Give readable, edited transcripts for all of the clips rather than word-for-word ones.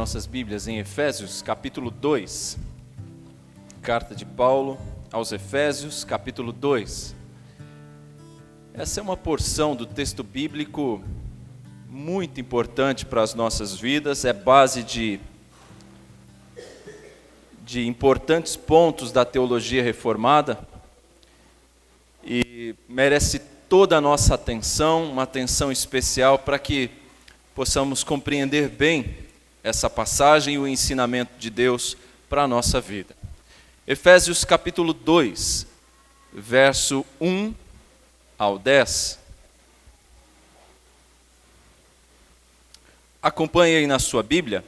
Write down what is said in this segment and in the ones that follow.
nossas Bíblias em Efésios, capítulo 2. Carta de Paulo aos Efésios, capítulo 2. Essa é uma porção do texto bíblico muito importante para as nossas vidas, é base de importantes pontos da teologia reformada e merece toda a nossa atenção, uma atenção especial para que possamos compreender bem essa passagem e o ensinamento de Deus para a nossa vida. Efésios capítulo 2, verso 1 ao 10. Acompanhe aí na sua Bíblia.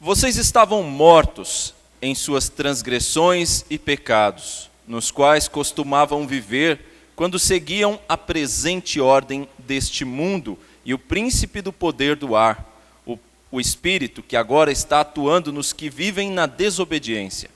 Vocês estavam mortos em suas transgressões e pecados, nos quais costumavam viver quando seguiam a presente ordem deste mundo e o príncipe do poder do ar, o espírito que agora está atuando nos que vivem na desobediência.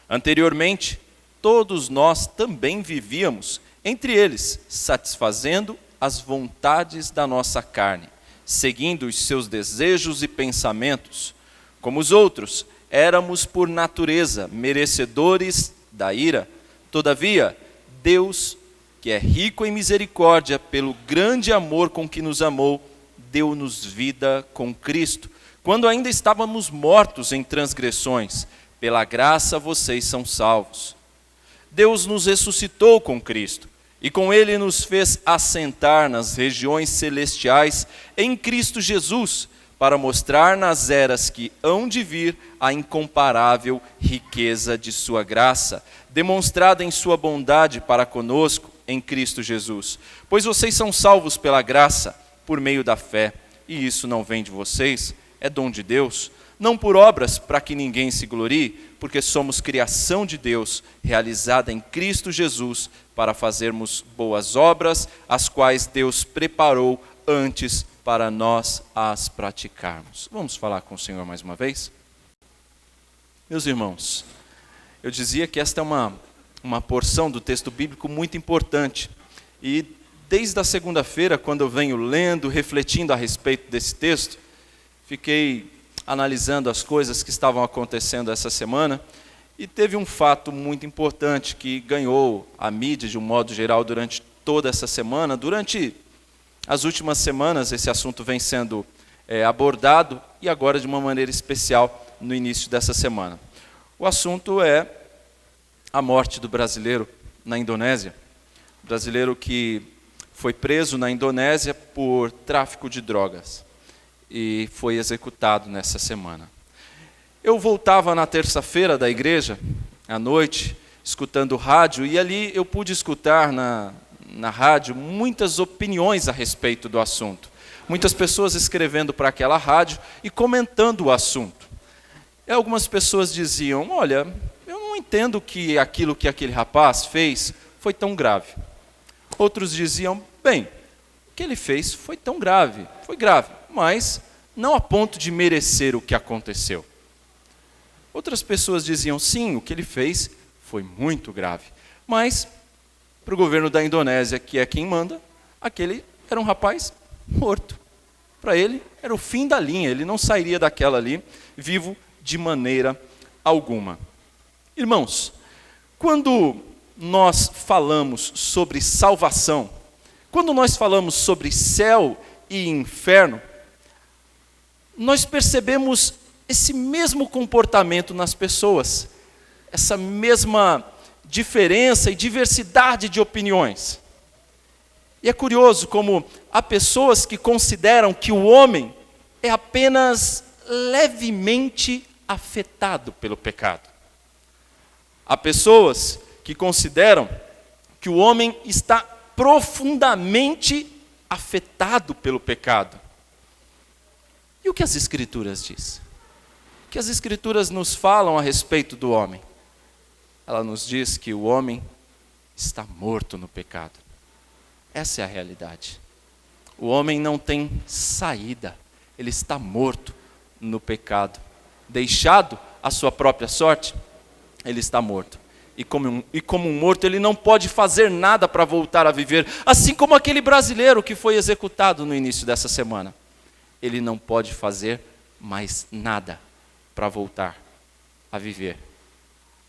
Anteriormente, todos nós também vivíamos entre eles, satisfazendo as vontades da nossa carne, seguindo os seus desejos e pensamentos. Como os outros, éramos por natureza merecedores da ira. Todavia, Deus, que é rico em misericórdia, pelo grande amor com que nos amou, deu-nos vida com Cristo. Quando ainda estávamos mortos em transgressões, pela graça vocês são salvos. Deus nos ressuscitou com Cristo, e com Ele nos fez assentar nas regiões celestiais em Cristo Jesus, para mostrar nas eras que hão de vir a incomparável riqueza de sua graça, demonstrada em sua bondade para conosco em Cristo Jesus. Pois vocês são salvos pela graça, por meio da fé, e isso não vem de vocês, é dom de Deus, não por obras para que ninguém se glorie, porque somos criação de Deus, realizada em Cristo Jesus, para fazermos boas obras, as quais Deus preparou antes para nós as praticarmos. Vamos falar com o Senhor mais uma vez? Meus irmãos, eu dizia que esta é uma porção do texto bíblico muito importante. E desde a segunda-feira, quando eu venho lendo, refletindo a respeito desse texto, fiquei analisando as coisas que estavam acontecendo essa semana, e teve um fato muito importante que ganhou a mídia de um modo geral durante toda essa semana. Durante as últimas semanas esse assunto vem sendo abordado, e agora de uma maneira especial no início dessa semana. O assunto é a morte do brasileiro na Indonésia. Brasileiro que foi preso na Indonésia por tráfico de drogas e foi executado nessa semana. Eu voltava na terça-feira da igreja, à noite, escutando rádio, e ali eu pude escutar na rádio muitas opiniões a respeito do assunto. Muitas pessoas escrevendo para aquela rádio e comentando o assunto. E algumas pessoas diziam: olha, eu não entendo que aquilo que aquele rapaz fez foi tão grave. Outros diziam: bem, o que ele fez foi tão grave, foi grave, mas não a ponto de merecer o que aconteceu. Outras pessoas diziam: sim, o que ele fez foi muito grave, mas para o governo da Indonésia, que é quem manda, aquele era um rapaz morto. Para ele era o fim da linha, ele não sairia daquela ali vivo de maneira alguma. Irmãos, quando nós falamos sobre salvação, quando nós falamos sobre céu e inferno, nós percebemos esse mesmo comportamento nas pessoas, essa mesma diferença e diversidade de opiniões. E é curioso como há pessoas que consideram que o homem é apenas levemente afetado pelo pecado. Há pessoas que consideram que o homem está profundamente afetado pelo pecado. E o que as Escrituras dizem? O que as Escrituras nos falam a respeito do homem? Ela nos diz que o homem está morto no pecado. Essa é a realidade. O homem não tem saída. Ele está morto no pecado. Deixado à sua própria sorte, ele está morto. E como um morto, ele não pode fazer nada para voltar a viver. Assim como aquele brasileiro que foi executado no início dessa semana. Ele não pode fazer mas nada para voltar a viver.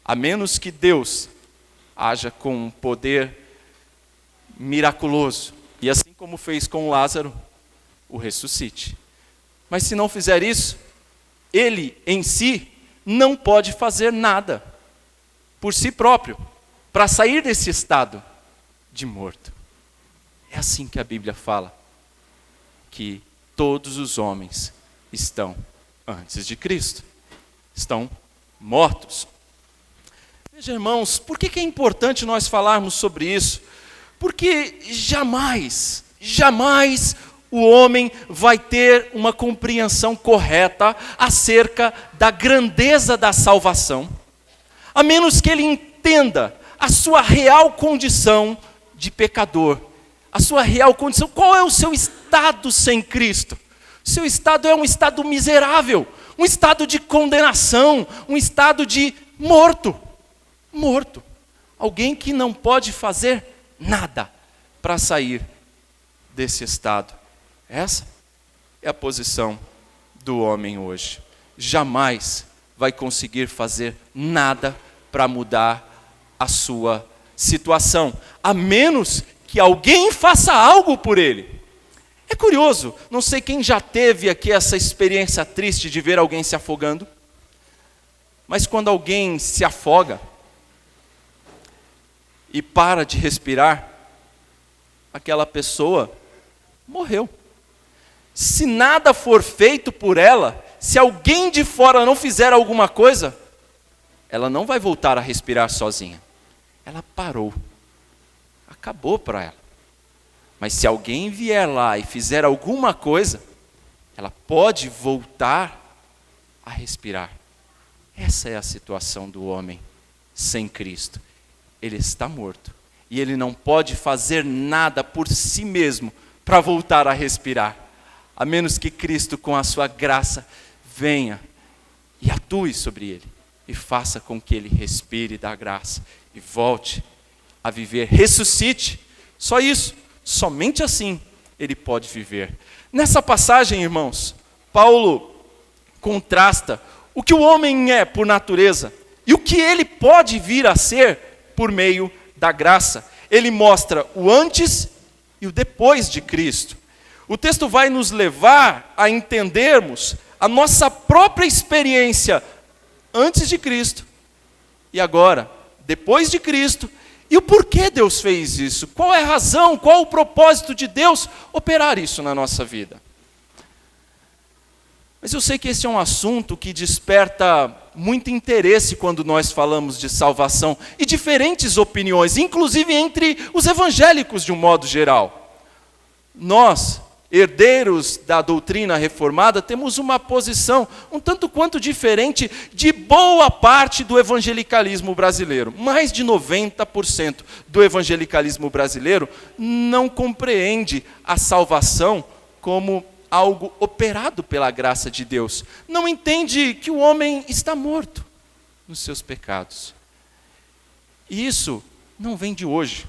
A menos que Deus haja com um poder miraculoso, e assim como fez com Lázaro, o ressuscite. Mas se não fizer isso, ele em si não pode fazer nada por si próprio para sair desse estado de morto. É assim que a Bíblia fala que todos os homens estão antes de Cristo, estão mortos. Veja, irmãos, por que é importante nós falarmos sobre isso? Porque jamais o homem vai ter uma compreensão correta acerca da grandeza da salvação, a menos que ele entenda a sua real condição de pecador, a sua real condição. Qual é o seu estado sem Cristo? O seu estado é um estado miserável, um estado de condenação, um estado de morto. Alguém que não pode fazer nada para sair desse estado. Essa é a posição do homem hoje. Jamais vai conseguir fazer nada para mudar a sua situação, a menos que alguém faça algo por ele. É curioso, não sei quem já teve aqui essa experiência triste de ver alguém se afogando, mas quando alguém se afoga e para de respirar, aquela pessoa morreu. Se nada for feito por ela, se alguém de fora não fizer alguma coisa, ela não vai voltar a respirar sozinha. Ela parou. Acabou para ela. Mas se alguém vier lá e fizer alguma coisa, ela pode voltar a respirar. Essa é a situação do homem sem Cristo. Ele está morto. E ele não pode fazer nada por si mesmo para voltar a respirar. A menos que Cristo, com a sua graça, venha e atue sobre ele. E faça com que ele respire da graça. E volte a viver. Ressuscite. Só isso. Somente assim ele pode viver. Nessa passagem, irmãos, Paulo contrasta o que o homem é por natureza e o que ele pode vir a ser por meio da graça. Ele mostra o antes e o depois de Cristo. O texto vai nos levar a entendermos a nossa própria experiência antes de Cristo e agora, depois de Cristo, e o porquê Deus fez isso, qual é a razão, qual o propósito de Deus operar isso na nossa vida. Mas eu sei que esse é um assunto que desperta muito interesse quando nós falamos de salvação, e diferentes opiniões, inclusive entre os evangélicos de um modo geral. Nós, herdeiros da doutrina reformada, temos uma posição um tanto quanto diferente de boa parte do evangelicalismo brasileiro. Mais de 90% do evangelicalismo brasileiro não compreende a salvação como algo operado pela graça de Deus. Não entende que o homem está morto nos seus pecados. E isso não vem de hoje.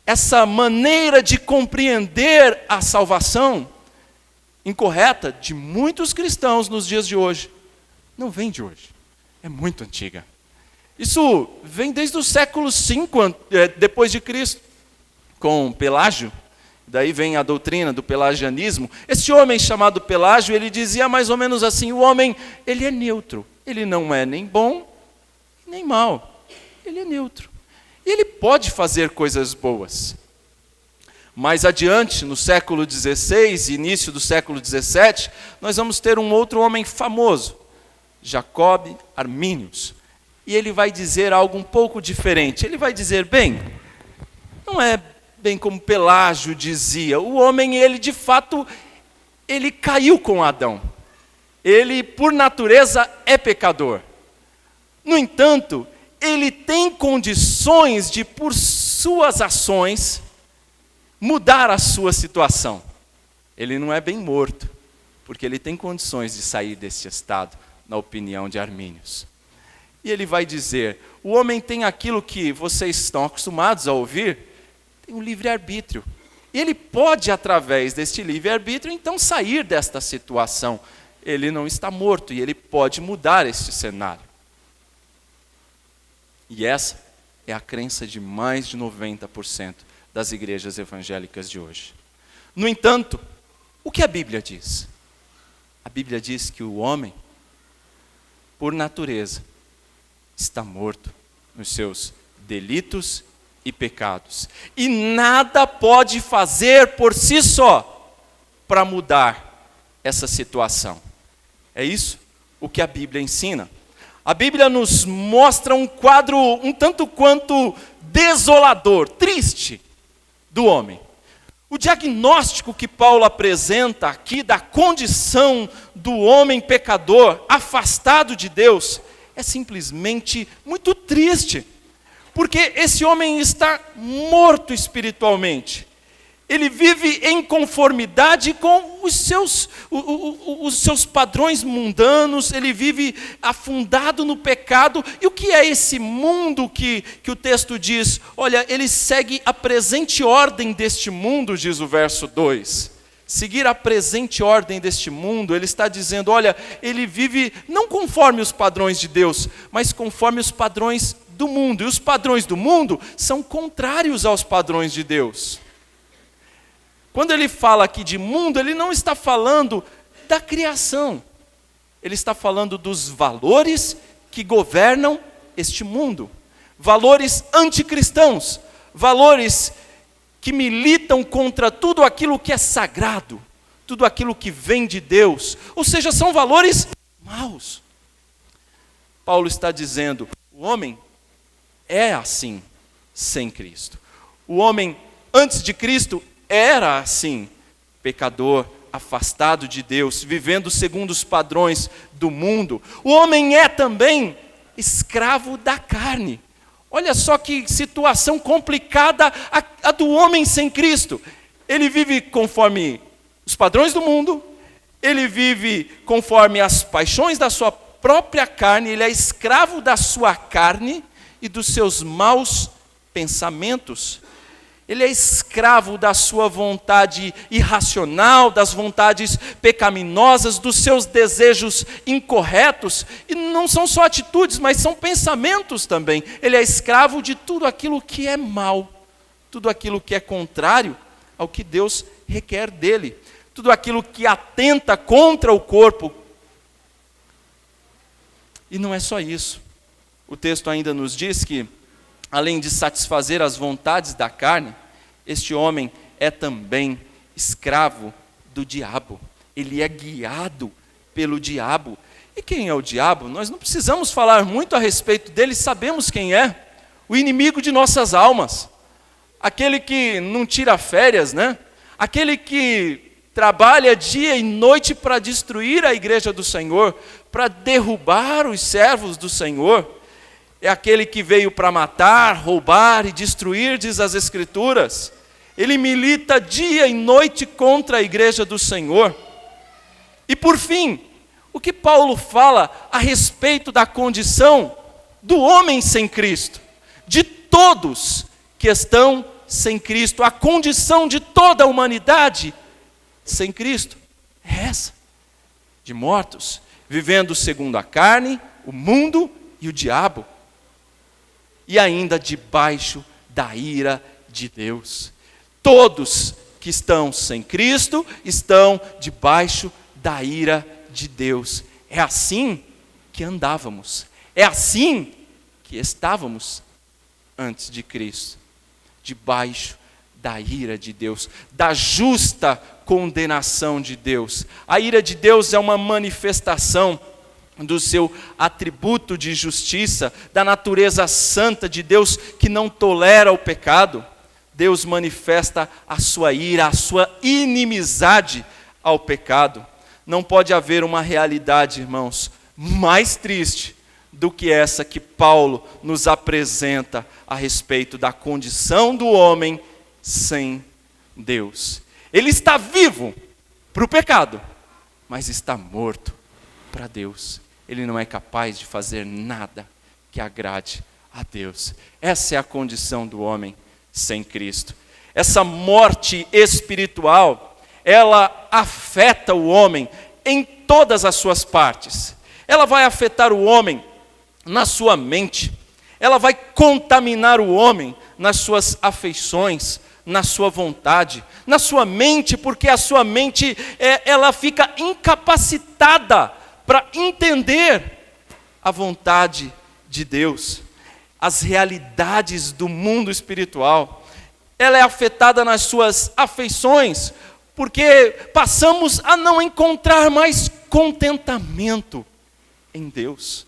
Essa maneira de compreender a salvação incorreta de muitos cristãos nos dias de hoje, não vem de hoje, é muito antiga. Isso vem desde o século V depois de Cristo, com Pelágio. Daí vem a doutrina do pelagianismo. Esse homem chamado Pelágio, ele dizia mais ou menos assim: o homem, ele é neutro, ele não é nem bom nem mau, ele é neutro. E ele pode fazer coisas boas. Mais adiante, no século XVI, início do século XVII, nós vamos ter um outro homem famoso, Jacob Arminius. E ele vai dizer algo um pouco diferente. Ele vai dizer, bem, não é bem como Pelágio dizia. O homem, ele de fato, ele caiu com Adão. Ele, por natureza, é pecador. No entanto, ele tem condições de, por suas ações, mudar a sua situação. Ele não é bem morto, porque ele tem condições de sair desse estado, na opinião de Arminius. E ele vai dizer, o homem tem aquilo que vocês estão acostumados a ouvir, tem um livre-arbítrio. E ele pode, através deste livre-arbítrio, então sair desta situação. ele não está morto e ele pode mudar este cenário. E essa é a crença de mais de 90% das igrejas evangélicas de hoje. No entanto, o que a Bíblia diz? A Bíblia diz que o homem, por natureza, está morto nos seus delitos e pecados. E nada pode fazer por si só para mudar essa situação. É isso o que a Bíblia ensina. A Bíblia nos mostra um quadro um tanto quanto desolador, triste do homem. O diagnóstico que Paulo apresenta aqui da condição do homem pecador, afastado de Deus, é simplesmente muito triste. Porque esse homem está morto espiritualmente. Ele vive em conformidade com os seus padrões mundanos, ele vive afundado no pecado. E o que é esse mundo que o texto diz? Olha, ele segue a presente ordem deste mundo, diz o verso 2. Seguir a presente ordem deste mundo, ele está dizendo, olha, ele vive não conforme os padrões de Deus, mas conforme os padrões do mundo. E os padrões do mundo são contrários aos padrões de Deus. Quando ele fala aqui de mundo, ele não está falando da criação. Ele está falando dos valores que governam este mundo. Valores anticristãos. Valores que militam contra tudo aquilo que é sagrado. Tudo aquilo que vem de Deus. Ou seja, são valores maus. Paulo está dizendo, o homem é assim, sem Cristo. O homem, antes de Cristo, era assim, pecador, afastado de Deus, vivendo segundo os padrões do mundo. O homem é também escravo da carne. Olha só que situação complicada a do homem sem Cristo. Ele vive conforme os padrões do mundo, ele vive conforme as paixões da sua própria carne, ele é escravo da sua carne e dos seus maus pensamentos. Ele é escravo da sua vontade irracional, das vontades pecaminosas, dos seus desejos incorretos. E não são só atitudes, mas são pensamentos também. Ele é escravo de tudo aquilo que é mal, tudo aquilo que é contrário ao que Deus requer dele, tudo aquilo que atenta contra o corpo. E não é só isso. O texto ainda nos diz que, além de satisfazer as vontades da carne, este homem é também escravo do diabo. Ele é guiado pelo diabo. E quem é o diabo? Nós não precisamos falar muito a respeito dele, sabemos quem é. O inimigo de nossas almas. Aquele que não tira férias, né? Aquele que trabalha dia e noite para destruir a igreja do Senhor, para derrubar os servos do Senhor. É aquele que veio para matar, roubar e destruir, diz as Escrituras. Ele milita dia e noite contra a igreja do Senhor. E por fim, o que Paulo fala a respeito da condição do homem sem Cristo, de todos que estão sem Cristo, a condição de toda a humanidade sem Cristo, é essa, de mortos, vivendo segundo a carne, o mundo e o diabo. E ainda debaixo da ira de Deus. Todos que estão sem Cristo estão debaixo da ira de Deus. É assim que andávamos. É assim que estávamos antes de Cristo. Debaixo da ira de Deus, da justa condenação de Deus. A ira de Deus é uma manifestação do seu atributo de justiça, da natureza santa de Deus que não tolera o pecado. Deus manifesta a sua ira, a sua inimizade ao pecado. Não pode haver uma realidade, irmãos, mais triste do que essa que Paulo nos apresenta a respeito da condição do homem sem Deus. Ele está vivo para o pecado, mas está morto para Deus. Ele não é capaz de fazer nada que agrade a Deus. Essa é a condição do homem sem Cristo. Essa morte espiritual, ela afeta o homem em todas as suas partes. Ela vai afetar o homem na sua mente. Ela vai contaminar o homem nas suas afeições, na sua vontade, na sua mente, porque a sua mente ela fica incapacitada para entender a vontade de Deus, as realidades do mundo espiritual. Ela é afetada nas suas afeições, porque passamos a não encontrar mais contentamento em Deus.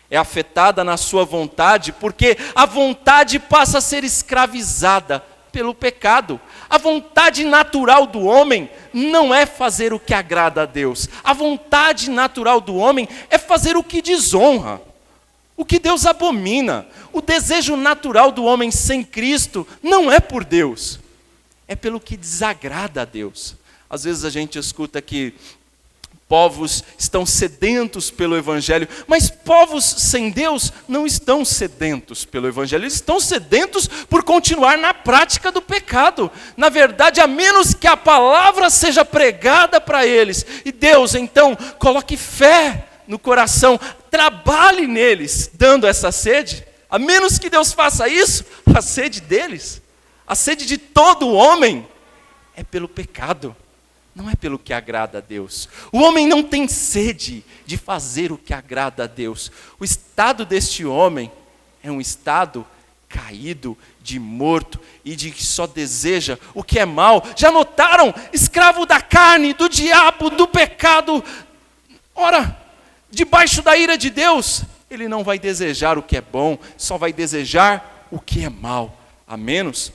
É afetada na sua vontade, porque a vontade passa a ser escravizada pelo pecado. A vontade natural do homem não é fazer o que agrada a Deus. A vontade natural do homem é fazer o que desonra, o que Deus abomina. O desejo natural do homem sem Cristo não é por Deus, é pelo que desagrada a Deus. Às vezes a gente escuta que povos estão sedentos pelo Evangelho, mas povos sem Deus não estão sedentos pelo Evangelho, eles estão sedentos por continuar na prática do pecado. Na verdade, a menos que a palavra seja pregada para eles, e Deus então coloque fé no coração, trabalhe neles, dando essa sede, a menos que Deus faça isso, a sede deles, a sede de todo homem, é pelo pecado. Não é pelo que agrada a Deus. O homem não tem sede de fazer o que agrada a Deus. O estado deste homem é um estado caído, de morto e de que só deseja o que é mal. Já notaram? Escravo da carne, do diabo, do pecado. Ora, debaixo da ira de Deus, ele não vai desejar o que é bom, só vai desejar o que é mal. A menos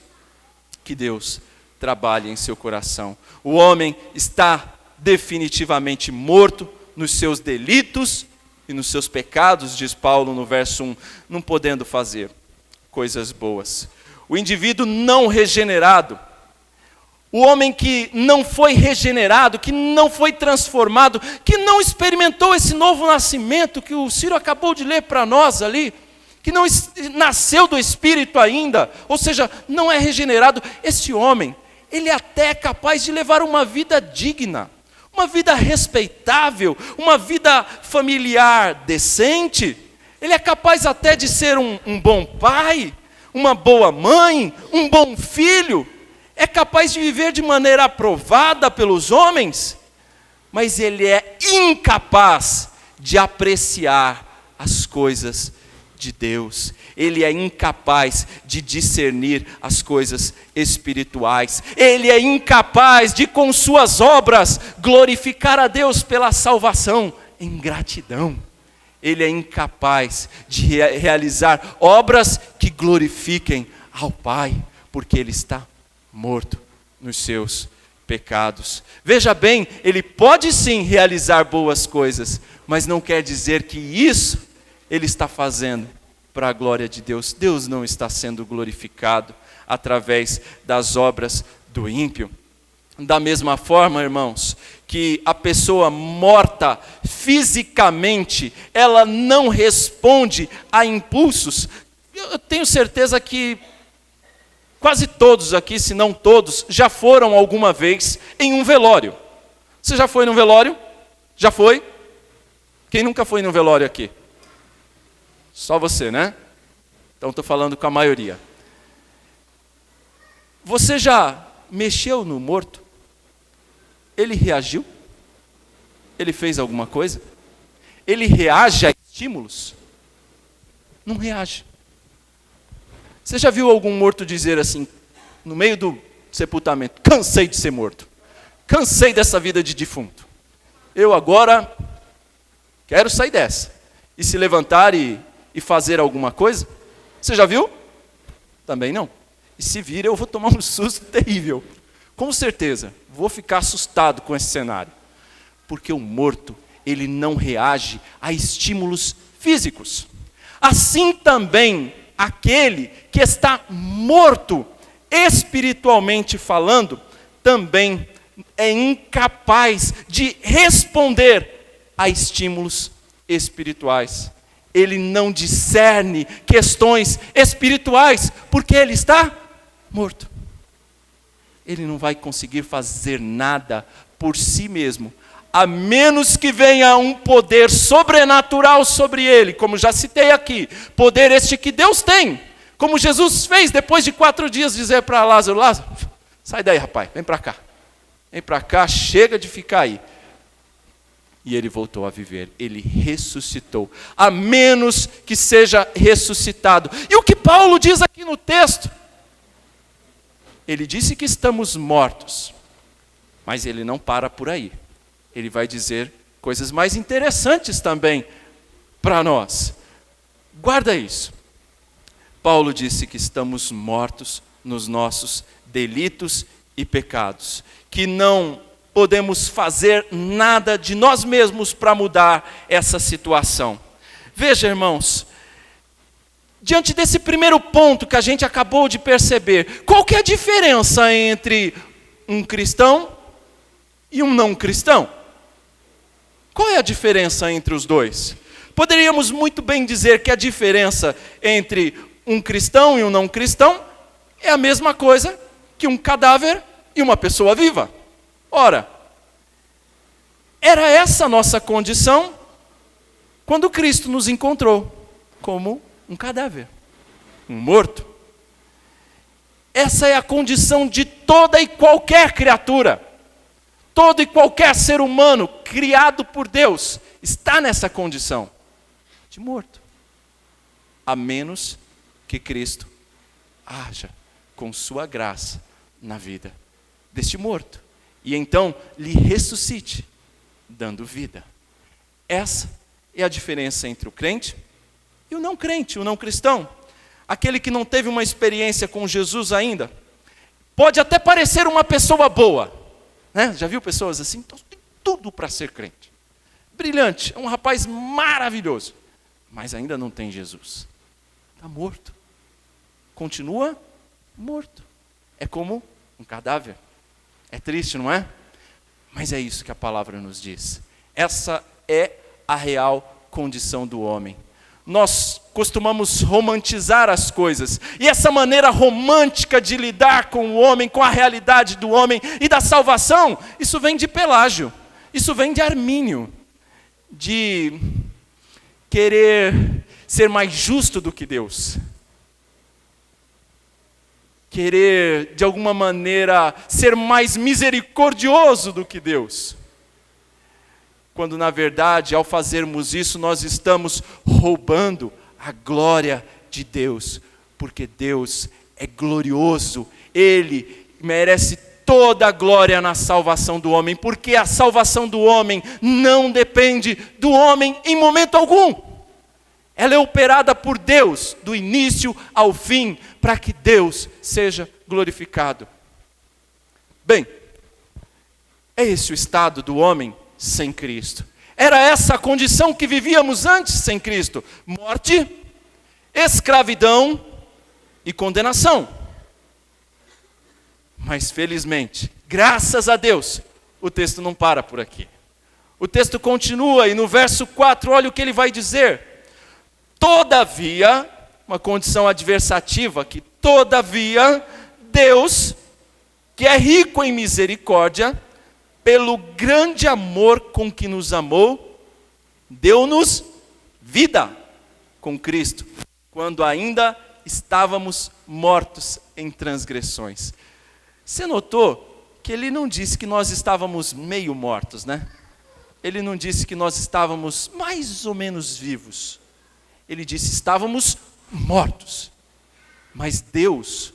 que Deus trabalhe em seu coração. O homem está definitivamente morto nos seus delitos e nos seus pecados, diz Paulo no verso 1, não podendo fazer coisas boas. O indivíduo não regenerado, o homem que não foi regenerado, que não foi transformado, que não experimentou esse novo nascimento que o Ciro acabou de ler para nós ali, que não nasceu do Espírito ainda, ou seja, não é regenerado, esse homem, ele até é capaz de levar uma vida digna, uma vida respeitável, uma vida familiar decente. Ele é capaz até de ser um bom pai, uma boa mãe, um bom filho. É capaz de viver de maneira aprovada pelos homens, mas ele é incapaz de apreciar as coisas de Deus. Ele é incapaz de discernir as coisas espirituais. Ele é incapaz de, com suas obras, glorificar a Deus pela salvação em gratidão. Ele é incapaz de realizar obras que glorifiquem ao Pai, porque ele está morto nos seus pecados. Veja bem, ele pode sim realizar boas coisas, mas não quer dizer que isso ele está fazendo para a glória de Deus. Deus não está sendo glorificado através das obras do ímpio. Da mesma forma, irmãos, que a pessoa morta fisicamente, ela não responde a impulsos. Eu tenho certeza que quase todos aqui, se não todos, já foram alguma vez em um velório. Você já foi num velório? Já foi? Quem nunca foi num velório aqui? Só você, né? Então estou falando com a maioria. Você já mexeu no morto? Ele reagiu? Ele fez alguma coisa? Ele reage a estímulos? Não reage. Você já viu algum morto dizer assim, no meio do sepultamento: cansei de ser morto, cansei dessa vida de defunto, eu agora quero sair dessa, e se levantar e fazer alguma coisa? Você já viu? Também não. E se vir, eu vou tomar um susto terrível. Com certeza, vou ficar assustado com esse cenário. Porque o morto, ele não reage a estímulos físicos. Assim também, aquele que está morto, espiritualmente falando, também é incapaz de responder a estímulos espirituais. Ele não discerne questões espirituais, porque ele está morto. Ele não vai conseguir fazer nada por si mesmo, a menos que venha um poder sobrenatural sobre ele, como já citei aqui, poder este que Deus tem, como Jesus fez depois de 4 dias dizer para Lázaro, Lázaro, sai daí rapaz, vem para cá, chega de ficar aí. E ele voltou a viver, ele ressuscitou, a menos que seja ressuscitado. E o que Paulo diz aqui no texto? Ele disse que estamos mortos, mas ele não para por aí. Ele vai dizer coisas mais interessantes também para nós. Guarda isso. Paulo disse que estamos mortos nos nossos delitos e pecados, que não podemos fazer nada de nós mesmos para mudar essa situação. Veja, irmãos, diante desse primeiro ponto que a gente acabou de perceber, qual que é a diferença entre um cristão e um não cristão? Qual é a diferença entre os dois? Poderíamos muito bem dizer que a diferença entre um cristão e um não cristão é a mesma coisa que um cadáver e uma pessoa viva. Ora, era essa a nossa condição quando Cristo nos encontrou como um cadáver, um morto. Essa é a condição de toda e qualquer criatura. Todo e qualquer ser humano criado por Deus está nessa condição de morto. A menos que Cristo haja com sua graça na vida deste morto. E então lhe ressuscite, dando vida. Essa é a diferença entre o crente e o não crente, o não cristão. Aquele que não teve uma experiência com Jesus ainda. Pode até parecer uma pessoa boa. Né? Já viu pessoas assim? Então, tem tudo para ser crente. Brilhante, é um rapaz maravilhoso. Mas ainda não tem Jesus. Está morto. Continua morto. É como um cadáver. É triste, não é? Mas é isso que a palavra nos diz. Essa é a real condição do homem. Nós costumamos romantizar as coisas. E essa maneira romântica de lidar com o homem, com a realidade do homem e da salvação, isso vem de Pelágio, isso vem de Armínio, de querer ser mais justo do que Deus. Querer, de alguma maneira, ser mais misericordioso do que Deus. Quando, na verdade, ao fazermos isso, nós estamos roubando a glória de Deus. Porque Deus é glorioso. Ele merece toda a glória na salvação do homem. Porque a salvação do homem não depende do homem em momento algum. Ela é operada por Deus, do início ao fim, para que Deus seja glorificado. Bem, é esse o estado do homem sem Cristo. Era essa a condição que vivíamos antes sem Cristo. Morte, escravidão e condenação. Mas felizmente, graças a Deus, o texto não para por aqui. O texto continua e no verso 4, olha o que ele vai dizer. Todavia, uma condição adversativa aqui, todavia, Deus, que é rico em misericórdia, pelo grande amor com que nos amou, deu-nos vida com Cristo, quando ainda estávamos mortos em transgressões. Você notou que ele não disse que nós estávamos meio mortos, né? Ele não disse que nós estávamos mais ou menos vivos. Ele disse, estávamos mortos. Mas Deus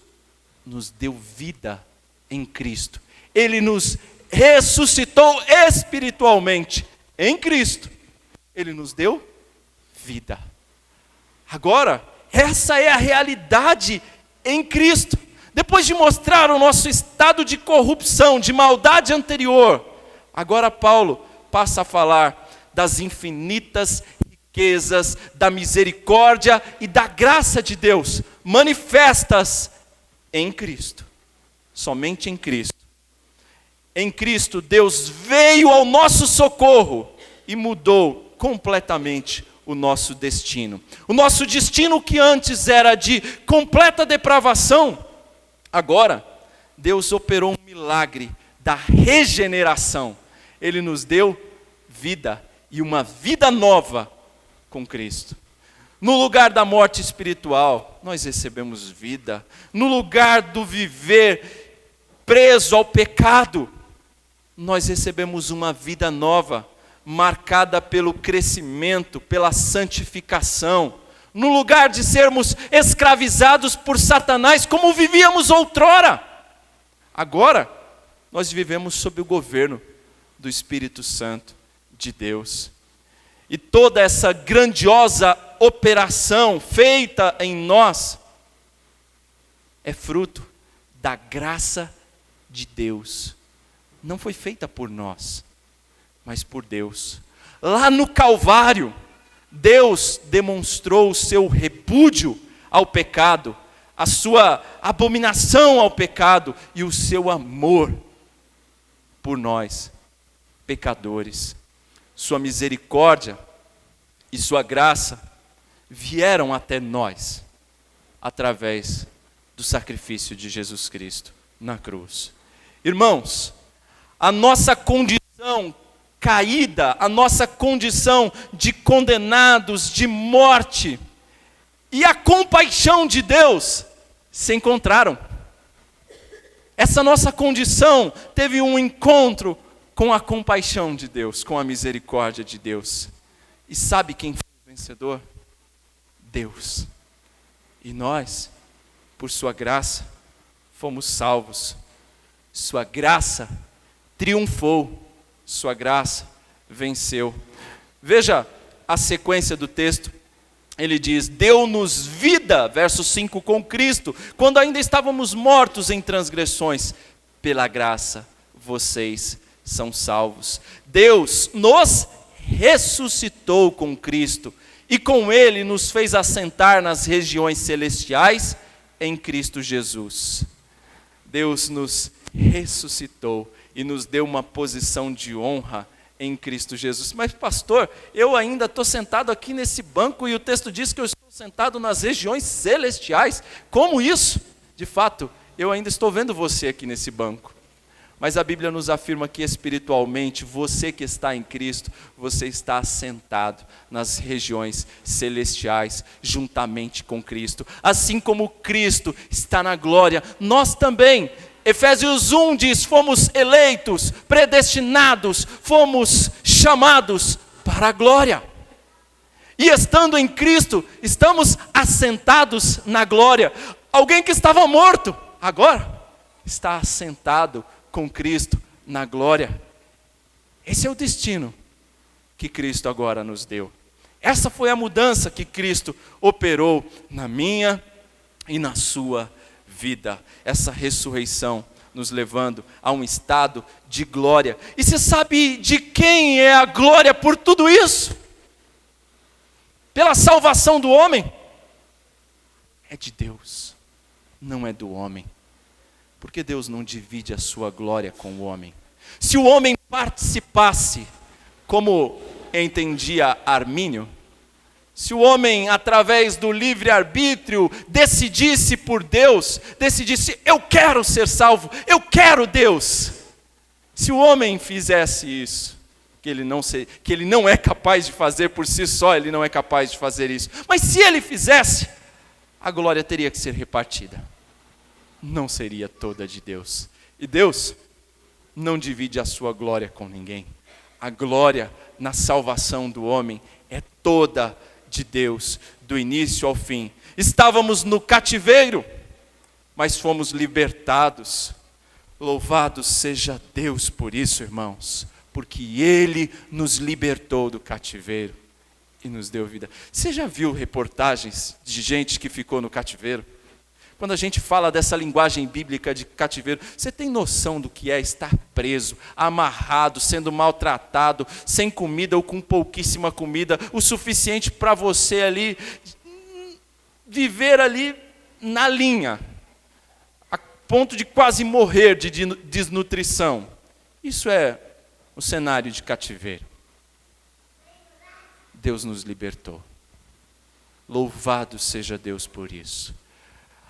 nos deu vida em Cristo. Ele nos ressuscitou espiritualmente em Cristo. Ele nos deu vida. Agora, essa é a realidade em Cristo. Depois de mostrar o nosso estado de corrupção, de maldade anterior, agora Paulo passa a falar das infinitas riquezas, da misericórdia e da graça de Deus, manifestas em Cristo. Somente em Cristo. Em Cristo, Deus veio ao nosso socorro e mudou completamente o nosso destino. O nosso destino que antes era de completa depravação, agora Deus operou um milagre da regeneração. Ele nos deu vida, e uma vida nova com Cristo. No lugar da morte espiritual, nós recebemos vida. No lugar do viver preso ao pecado, nós recebemos uma vida nova, marcada pelo crescimento, pela santificação. No lugar de sermos escravizados por Satanás, como vivíamos outrora, agora nós vivemos sob o governo do Espírito Santo de Deus. E toda essa grandiosa operação feita em nós é fruto da graça de Deus. Não foi feita por nós, mas por Deus. Lá no Calvário, Deus demonstrou o seu repúdio ao pecado, a sua abominação ao pecado e o seu amor por nós, pecadores. Sua misericórdia e sua graça vieram até nós através do sacrifício de Jesus Cristo na cruz. Irmãos, a nossa condição caída, a nossa condição de condenados, de morte, e a compaixão de Deus se encontraram. Essa nossa condição teve um encontro com a compaixão de Deus, com a misericórdia de Deus. E sabe quem foi o vencedor? Deus. E nós, por sua graça, fomos salvos. Sua graça triunfou. Sua graça venceu. Veja a sequência do texto. Ele diz: deu-nos vida, verso 5, com Cristo, quando ainda estávamos mortos em transgressões. Pela graça, vocês são salvos. Deus nos ressuscitou com Cristo e com Ele nos fez assentar nas regiões celestiais em Cristo Jesus. Deus nos ressuscitou e nos deu uma posição de honra em Cristo Jesus. Mas pastor, eu ainda estou sentado aqui nesse banco e o texto diz que eu estou sentado nas regiões celestiais. Como isso? De fato, eu ainda estou vendo você aqui nesse banco. Mas a Bíblia nos afirma que espiritualmente, você que está em Cristo, você está assentado nas regiões celestiais, juntamente com Cristo. Assim como Cristo está na glória, nós também. Efésios 1 diz, fomos eleitos, predestinados, fomos chamados para a glória. E estando em Cristo, estamos assentados na glória. Alguém que estava morto, agora está assentado com Cristo na glória. Esse é o destino que Cristo agora nos deu. Essa foi a mudança que Cristo operou na minha e na sua vida. Essa ressurreição nos levando a um estado de glória. E você sabe de quem é a glória por tudo isso? Pela salvação do homem? É de Deus, não é do homem. Porque Deus não divide a sua glória com o homem. Se o homem participasse, como entendia Armínio, se o homem, através do livre-arbítrio, decidisse por Deus, decidisse, eu quero ser salvo, eu quero Deus. Se o homem fizesse isso, que ele não é capaz de fazer por si só, ele não é capaz de fazer isso. Mas se ele fizesse, a glória teria que ser repartida. Não seria toda de Deus. E Deus não divide a sua glória com ninguém. A glória na salvação do homem é toda de Deus, do início ao fim. Estávamos no cativeiro, mas fomos libertados. Louvado seja Deus por isso, irmãos, porque Ele nos libertou do cativeiro e nos deu vida. Você já viu reportagens de gente que ficou no cativeiro? Quando a gente fala dessa linguagem bíblica de cativeiro, você tem noção do que é estar preso, amarrado, sendo maltratado, sem comida ou com pouquíssima comida, o suficiente para você ali, viver ali na linha, a ponto de quase morrer de desnutrição. Isso é o cenário de cativeiro. Deus nos libertou. Louvado seja Deus por isso.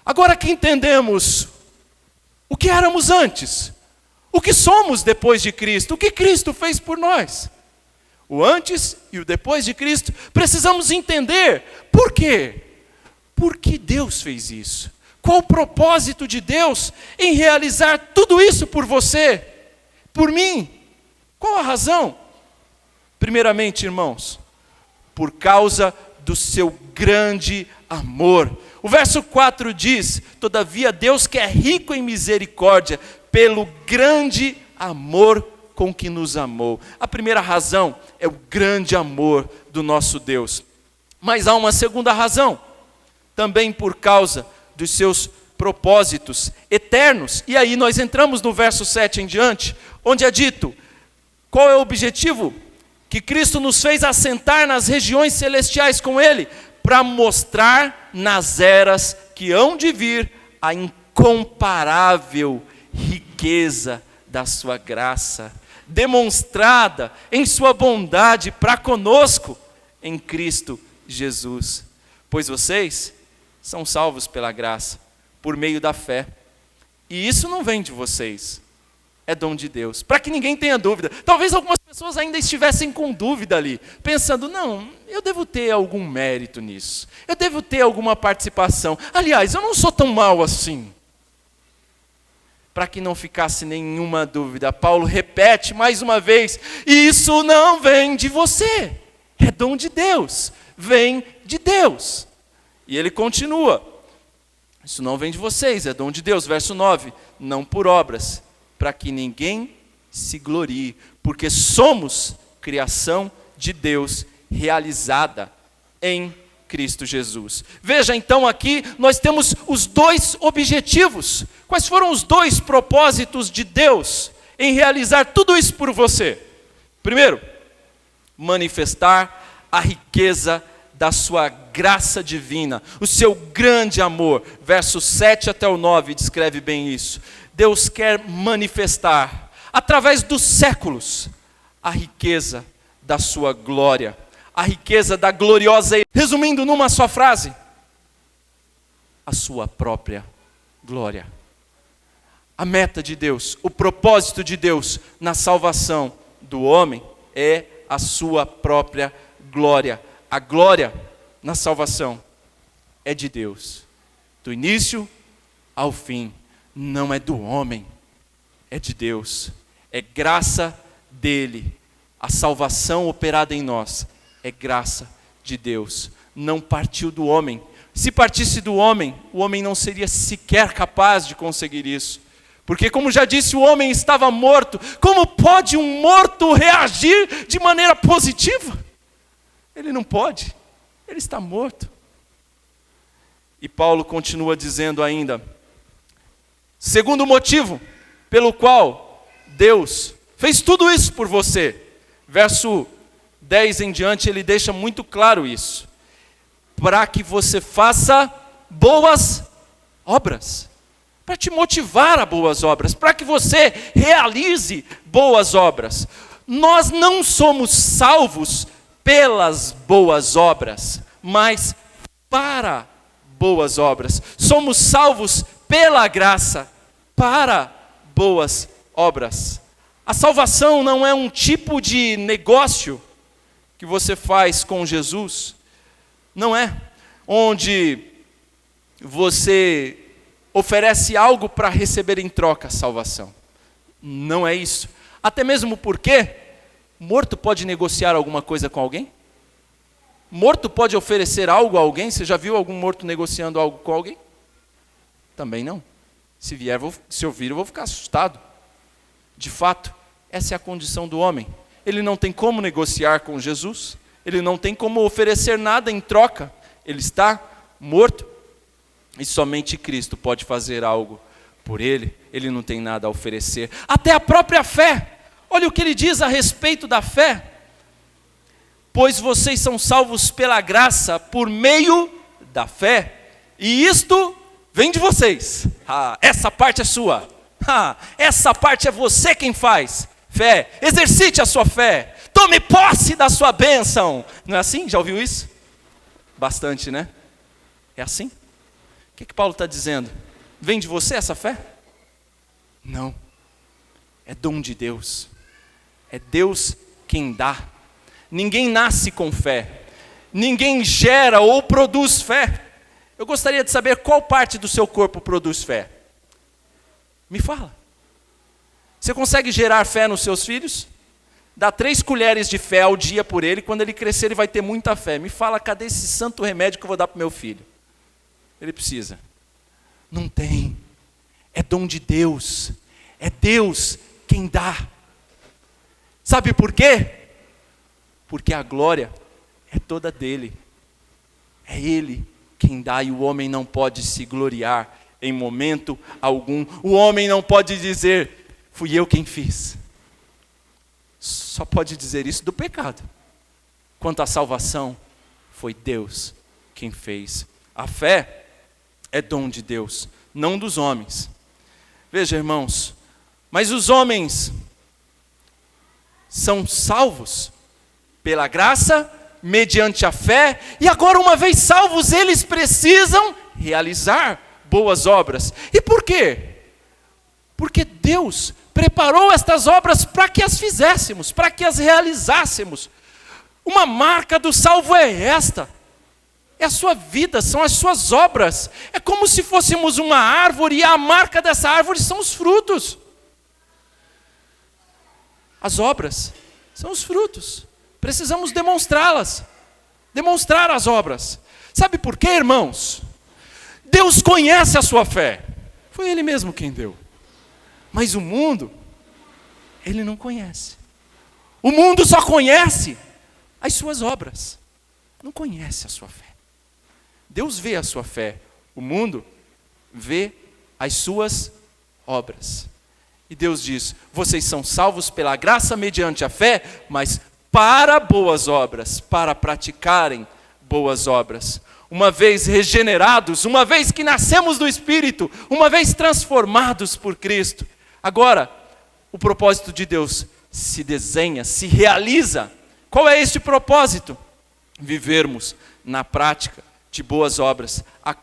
Agora que entendemos o que éramos antes, O que somos depois de Cristo? O que Cristo fez por nós? O antes e o depois de Cristo. Precisamos entender por quê? Por que Deus fez isso? Qual o propósito de Deus em realizar tudo isso por você? Por mim? Qual a razão? Primeiramente, irmãos, por causa do seu grande amor. O verso 4 diz: todavia Deus, que é rico em misericórdia, pelo grande amor com que nos amou. A primeira razão é o grande amor do nosso Deus. Mas há uma segunda razão, também por causa dos seus propósitos eternos. E aí nós entramos no verso 7 em diante, onde é dito: qual é o objetivo? Que Cristo nos fez assentar nas regiões celestiais com Ele, para mostrar nas eras que hão de vir a incomparável riqueza da sua graça, demonstrada em sua bondade para conosco em Cristo Jesus. Pois vocês são salvos pela graça, por meio da fé. E isso não vem de vocês, é dom de Deus. Para que ninguém tenha dúvida. Talvez algumas pessoas ainda estivessem com dúvida ali, pensando: não, eu devo ter algum mérito nisso, eu devo ter alguma participação. Aliás, eu não sou tão mal assim. Para que não ficasse nenhuma dúvida, Paulo repete mais uma vez: isso não vem de você, é dom de Deus, vem de Deus. E ele continua: isso não vem de vocês, é dom de Deus. Verso 9: não por obras, para que ninguém se glorie, porque somos criação de Deus, realizada em Cristo Jesus. Veja então, aqui nós temos os dois objetivos. Quais foram os dois propósitos de Deus em realizar tudo isso por você? Primeiro, manifestar a riqueza da sua graça divina, o seu grande amor. Versos 7 até o 9 descreve bem isso. Deus quer manifestar, através dos séculos, a riqueza da sua glória, a riqueza da gloriosa, resumindo numa só frase, a sua própria glória. A meta de Deus, o propósito de Deus na salvação do homem é a sua própria glória. A glória na salvação é de Deus, do início ao fim. Não é do homem, é de Deus. É graça dele. A salvação operada em nós é graça de Deus. Não partiu do homem. Se partisse do homem, o homem não seria sequer capaz de conseguir isso. Porque, como já disse, o homem estava morto. Como pode um morto reagir de maneira positiva? Ele não pode. Ele está morto. E Paulo continua dizendo ainda: segundo motivo pelo qual Deus fez tudo isso por você. Verso 10 em diante, ele deixa muito claro isso. Para que você faça boas obras. Para te motivar a boas obras. Para que você realize boas obras. Nós não somos salvos pelas boas obras, mas para boas obras. Somos salvos pela graça, para boas obras. A salvação não é um tipo de negócio que você faz com Jesus. Não é onde você oferece algo para receber em troca a salvação. Não é isso. Até mesmo porque morto pode negociar alguma coisa com alguém? Morto pode oferecer algo a alguém? Você já viu algum morto negociando algo com alguém? Também não. Se eu vir, eu vou ficar assustado. De fato, essa é a condição do homem. Ele não tem como negociar com Jesus. Ele não tem como oferecer nada em troca. Ele está morto. E somente Cristo pode fazer algo por ele. Ele não tem nada a oferecer. Até a própria fé. Olha o que ele diz a respeito da fé. Pois vocês são salvos pela graça, por meio da fé. E isto vem de vocês. Essa parte é sua. Essa parte é você quem faz. Fé. Exercite a sua fé. Tome posse da sua bênção. Não é assim? Já ouviu isso? Bastante, né? É assim? O que Paulo está dizendo? Vem de você essa fé? Não. é dom de Deus. É Deus quem dá. Ninguém nasce com fé. Ninguém gera ou produz fé. Eu gostaria de saber qual parte do seu corpo produz fé. Me fala. Você consegue gerar fé nos seus filhos? Dá 3 colheres de fé ao dia por ele, quando ele crescer ele vai ter muita fé. Me fala, cadê esse santo remédio que eu vou dar para o meu filho? Ele precisa. Não tem. É dom de Deus. É Deus quem dá. Sabe por quê? Porque a glória é toda dele. É ele quem dá, e o homem não pode se gloriar em momento algum. O homem não pode dizer, fui eu quem fiz. Só pode dizer isso do pecado. Quanto à salvação, foi Deus quem fez. A fé é dom de Deus, não dos homens. Veja, irmãos, mas os homens são salvos pela graça, mediante a fé, e agora, uma vez salvos, eles precisam realizar boas obras. E por quê? Porque Deus preparou estas obras para que as fizéssemos, para que as realizássemos. Uma marca do salvo é esta: é a sua vida, são as suas obras. É como se fôssemos uma árvore, e a marca dessa árvore são os frutos. As obras são os frutos. Precisamos demonstrá-las, demonstrar as obras. Sabe por quê, irmãos? Deus conhece a sua fé. Foi Ele mesmo quem deu. Mas o mundo, ele não conhece. O mundo só conhece as suas obras. Não conhece a sua fé. Deus vê a sua fé. O mundo vê as suas obras. E Deus diz, vocês são salvos pela graça mediante a fé, mas para boas obras, para praticarem boas obras. Uma vez regenerados, uma vez que nascemos do Espírito, uma vez transformados por Cristo. Agora, o propósito de Deus se desenha, se realiza. Qual é este propósito? Vivermos na prática de boas obras, as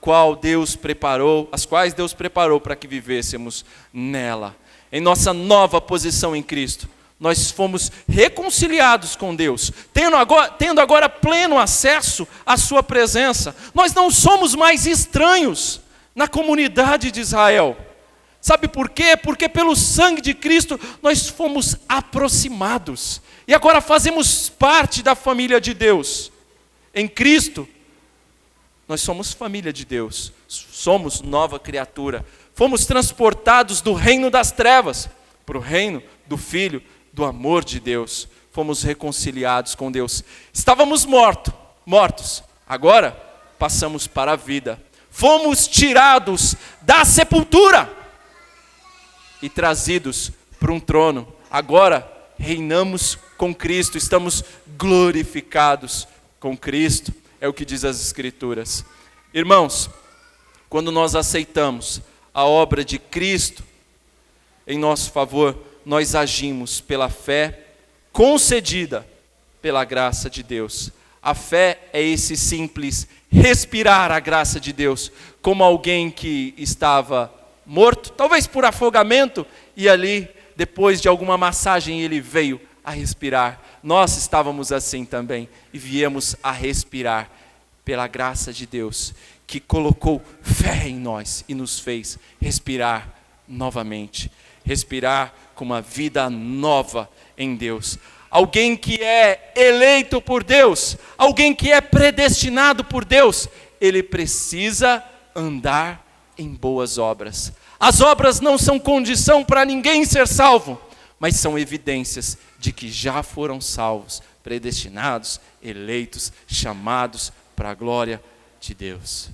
quais Deus preparou para que vivêssemos nela. Em nossa nova posição em Cristo, nós fomos reconciliados com Deus, tendo agora pleno acesso à sua presença. Nós não somos mais estranhos na comunidade de Israel. Sabe por quê? Porque pelo sangue de Cristo nós fomos aproximados. E agora fazemos parte da família de Deus. Em Cristo, nós somos família de Deus. Somos nova criatura. Fomos transportados do reino das trevas para o reino do Filho, do amor de Deus. Fomos reconciliados com Deus. Estávamos mortos. Agora passamos para a vida. Fomos tirados da sepultura e trazidos para um trono. Agora reinamos com Cristo, estamos glorificados com Cristo, é o que diz as Escrituras. Irmãos, quando nós aceitamos a obra de Cristo em nosso favor, nós agimos pela fé concedida pela graça de Deus. A fé é esse simples respirar a graça de Deus, como alguém que estava morto, talvez por afogamento, e ali, depois de alguma massagem, ele veio a respirar. Nós estávamos assim também, e viemos a respirar pela graça de Deus, que colocou fé em nós e nos fez respirar novamente. Respirar com uma vida nova em Deus. Alguém que é eleito por Deus, alguém que é predestinado por Deus, ele precisa andar em boas obras. As obras não são condição para ninguém ser salvo, mas são evidências de que já foram salvos, predestinados, eleitos, chamados para a glória de Deus.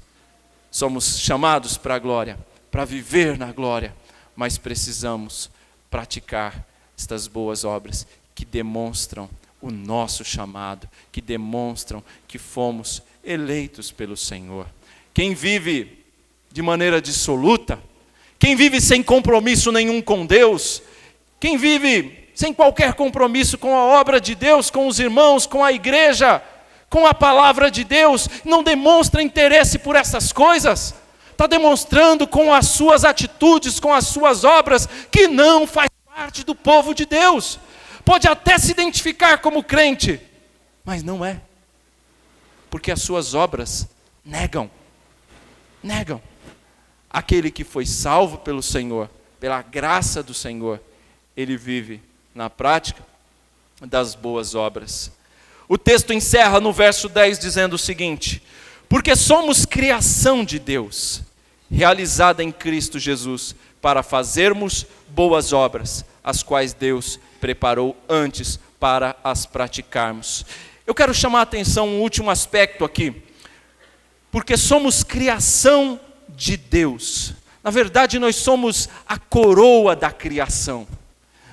Somos chamados para a glória, para viver na glória, mas precisamos praticar estas boas obras que demonstram o nosso chamado, que demonstram que fomos eleitos pelo Senhor. Quem vive de maneira dissoluta, quem vive sem compromisso nenhum com Deus, quem vive sem qualquer compromisso com a obra de Deus, com os irmãos, com a igreja, com a palavra de Deus, não demonstra interesse por essas coisas, está demonstrando com as suas atitudes, com as suas obras, que não faz parte do povo de Deus, pode até se identificar como crente, mas não é, porque as suas obras negam. Aquele que foi salvo pelo Senhor, pela graça do Senhor, ele vive na prática das boas obras. O texto encerra no verso 10 dizendo o seguinte: porque somos criação de Deus, realizada em Cristo Jesus, para fazermos boas obras, as quais Deus preparou antes para as praticarmos. Eu quero chamar a atenção um último aspecto aqui. Porque somos criação de Deus. Na verdade, nós somos a coroa da criação.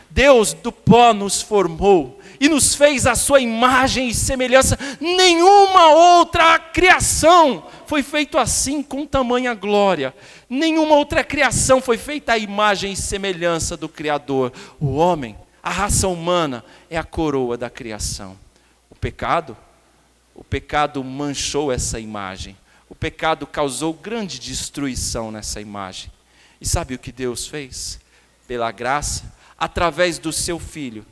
Deus do pó nos formou e nos fez a sua imagem e semelhança. Nenhuma outra criação foi feita assim, com tamanha glória. Nenhuma outra criação foi feita à imagem e semelhança do Criador. O homem, a raça humana, é a coroa da criação. O pecado manchou essa imagem. O pecado causou grande destruição nessa imagem. E sabe o que Deus fez? Pela graça, através do seu Filho,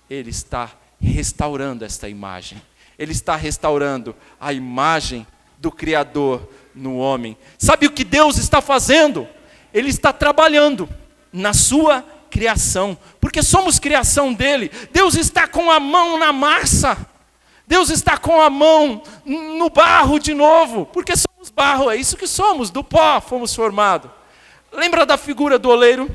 Ele está restaurando esta imagem. Ele está restaurando a imagem do Criador no homem. Sabe o que Deus está fazendo? Ele está trabalhando na sua criação, porque somos criação dele. Deus está com a mão na massa. Deus está com a mão no barro de novo, porque somos barro, é isso que somos, do pó fomos formados. Lembra da figura do oleiro?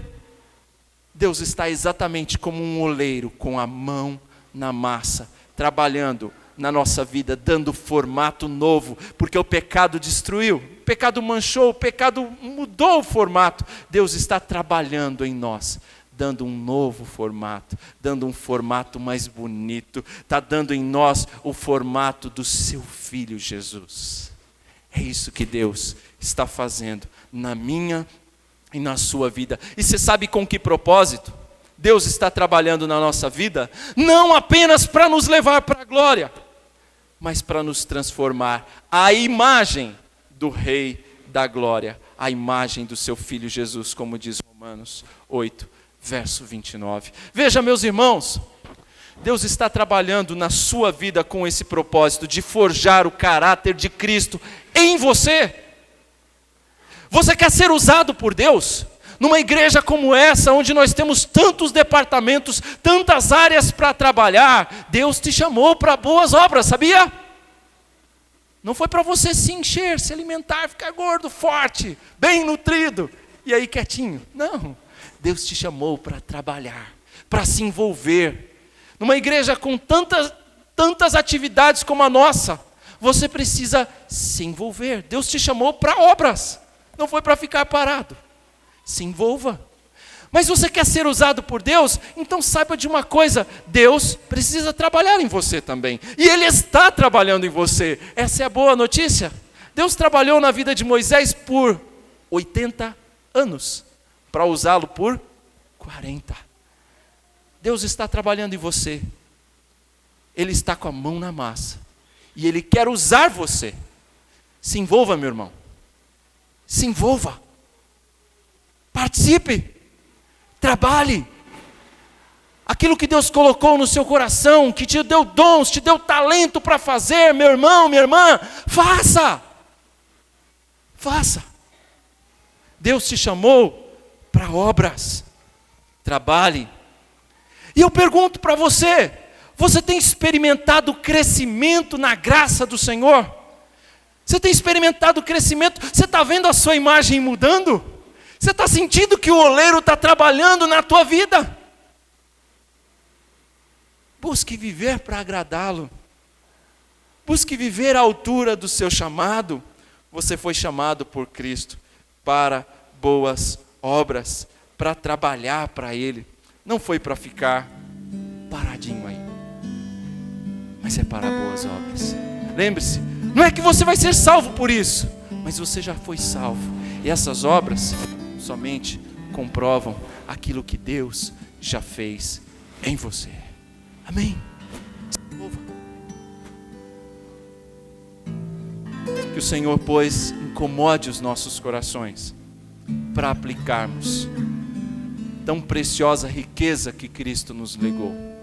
Deus está exatamente como um oleiro, com a mão na massa, trabalhando na nossa vida, dando formato novo, porque o pecado destruiu, o pecado manchou, o pecado mudou o formato. Deus está trabalhando em nós, dando um novo formato, dando um formato mais bonito, está dando em nós o formato do seu Filho Jesus. É isso que Deus está fazendo na minha e na sua vida. E você sabe com que propósito Deus está trabalhando na nossa vida? Não apenas para nos levar para a glória, mas para nos transformar à imagem do Rei da Glória, à imagem do seu Filho Jesus, como diz Romanos 8, verso 29. Veja, meus irmãos, Deus está trabalhando na sua vida com esse propósito de forjar o caráter de Cristo em você. Você quer ser usado por Deus? Numa igreja como essa, onde nós temos tantos departamentos, tantas áreas para trabalhar, Deus te chamou para boas obras, sabia? Não foi para você se encher, se alimentar, ficar gordo, forte, bem nutrido, e aí quietinho. Não, Deus te chamou para trabalhar, para se envolver. Numa igreja com tantas atividades como a nossa, você precisa se envolver. Deus te chamou para obras, não foi para ficar parado. Se envolva. Mas você quer ser usado por Deus? Então saiba de uma coisa: Deus precisa trabalhar em você também. E Ele está trabalhando em você. Essa é a boa notícia. Deus trabalhou na vida de Moisés por 80 anos, para usá-lo por 40. Deus está trabalhando em você. Ele está com a mão na massa. E Ele quer usar você. Se envolva, meu irmão. Se envolva. Participe. Trabalhe. Aquilo que Deus colocou no seu coração, que te deu dons, te deu talento para fazer, meu irmão, minha irmã, faça. Faça. Deus te chamou para obras. Trabalhe. E eu pergunto para você: você tem experimentado crescimento na graça do Senhor? Você tem experimentado crescimento? Você está vendo a sua imagem mudando? Você está sentindo que o oleiro está trabalhando na tua vida? Busque viver para agradá-lo. Busque viver à altura do seu chamado. Você foi chamado por Cristo para boas obras, para trabalhar para Ele. Não foi para ficar paradinho aí, mas é para boas obras. Lembre-se, não é que você vai ser salvo por isso, mas você já foi salvo. E essas obras somente comprovam aquilo que Deus já fez em você. Amém? Que o Senhor, pois, incomode os nossos corações para aplicarmos tão preciosa riqueza que Cristo nos legou.